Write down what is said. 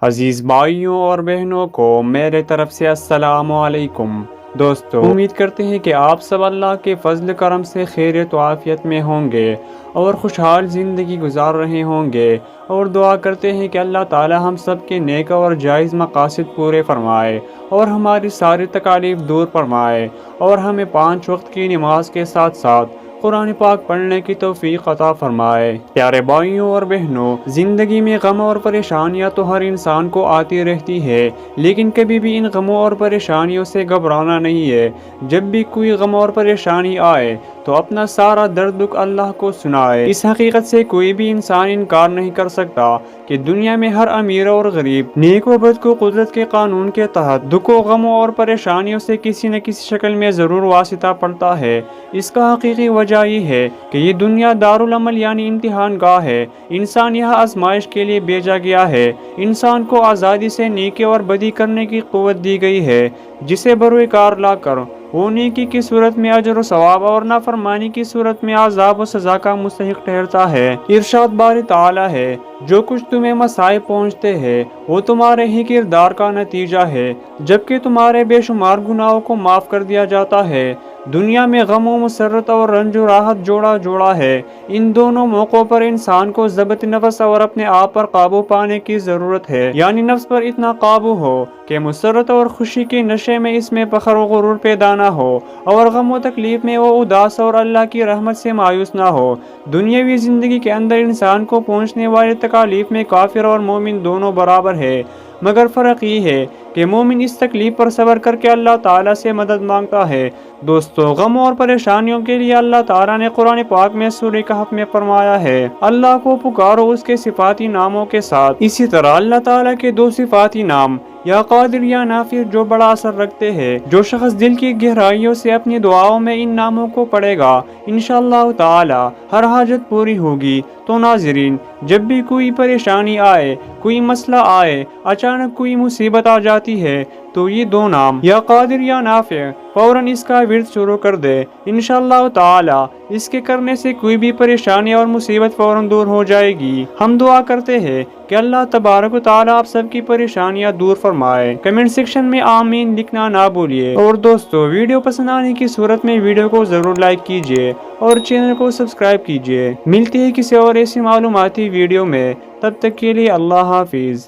عزیز بھائیوں اور بہنوں کو میرے طرف سے السلام علیکم۔ دوستو، امید کرتے ہیں کہ آپ سب اللہ کے فضل کرم سے خیریت و عافیت میں ہوں گے اور خوشحال زندگی گزار رہے ہوں گے، اور دعا کرتے ہیں کہ اللہ تعالی ہم سب کے نیک اور جائز مقاصد پورے فرمائے اور ہماری ساری تکالیف دور فرمائے، اور ہمیں 5 وقت کی نماز کے ساتھ ساتھ قرآن پاک پڑھنے کی توفیق عطا فرمائے۔ پیارے بھائیوں اور بہنوں، زندگی میں غم اور پریشانیاں تو ہر انسان کو آتی رہتی ہے، لیکن کبھی بھی ان غموں اور پریشانیوں سے گھبرانا نہیں ہے۔ جب بھی کوئی غم اور پریشانی آئے تو اپنا سارا درد دکھ اللہ کو سنائے۔ اس حقیقت سے کوئی بھی انسان انکار نہیں کر سکتا کہ دنیا میں ہر امیر اور غریب، نیک و بد کو قدرت کے قانون کے تحت دکھ و غموں اور پریشانیوں سے کسی نہ کسی شکل میں ضرور واسطہ پڑتا ہے۔ اس کا حقیقی وجہ یہ ہے کہ یہ دنیا دارالعمل یعنی امتحان گاہ ہے۔ انسان یہاں آزمائش کے لیے بھیجا گیا ہے۔ انسان کو آزادی سے نیکی اور بدی کرنے کی قوت دی گئی ہے، جسے بروئے کار لا کر وہ نیکی کی صورت میں اجر و ثواب اور نافرمانی کی صورت میں عذاب و سزا کا مستحق ٹھہرتا ہے۔ ارشاد باری تعالی ہے، جو کچھ تمہیں مصائب پہنچتے ہیں وہ تمہارے ہی کردار کا نتیجہ ہے، جبکہ تمہارے بے شمار گناہوں کو معاف کر دیا جاتا ہے۔ دنیا میں غم و مسرت اور رنج و راحت جوڑا جوڑا ہے۔ ان دونوں موقعوں پر انسان کو ضبط نفس اور اپنے آپ پر قابو پانے کی ضرورت ہے، یعنی نفس پر اتنا قابو ہو کہ مسرت اور خوشی کے نشے میں اس میں فخر و غرور پیدا نہ ہو، اور غم و تکلیف میں وہ اداس اور اللہ کی رحمت سے مایوس نہ ہو۔ دنیاوی زندگی کے اندر انسان کو پہنچنے والی تکالیف میں کافر اور مومن دونوں برابر ہے، مگر فرق یہ ہے کہ مومن اس تکلیف پر صبر کر کے اللہ تعالیٰ سے مدد مانگتا ہے۔ دوستو، غم اور پریشانیوں کے لیے اللہ تعالیٰ نے قرآن پاک میں سورہ کہف میں فرمایا ہے، اللہ کو پکارو اس کے صفاتی ناموں کے ساتھ۔ اسی طرح اللہ تعالیٰ کے 2 صفاتی نام یا قادر یا نافع جو بڑا اثر رکھتے ہیں۔ جو شخص دل کی گہرائیوں سے اپنی دعاؤں میں ان ناموں کو پڑھے گا، انشاءاللہ تعالی ہر حاجت پوری ہوگی۔ تو ناظرین، جب بھی کوئی پریشانی آئے، کوئی مسئلہ آئے، اچانک کوئی مصیبت آ جاتی ہے، تو یہ 2 نام یا قادر یا نافع فوراً اس کا ورد شروع کر دے۔ انشاءاللہ تعالی اس کے کرنے سے کوئی بھی پریشانی اور مصیبت فوراً دور ہو جائے گی۔ ہم دعا کرتے ہیں کہ اللہ تبارک و تعالی آپ سب کی پریشانیاں دور فرمائے۔ کمنٹ سیکشن میں آمین لکھنا نہ بھولیے، اور دوستو، ویڈیو پسند آنے کی صورت میں ویڈیو کو ضرور لائک کیجیے اور چینل کو سبسکرائب کیجیے۔ ملتے ہیں کسی اور ایسی معلوماتی ویڈیو میں، تب تک کے لیے اللہ حافظ۔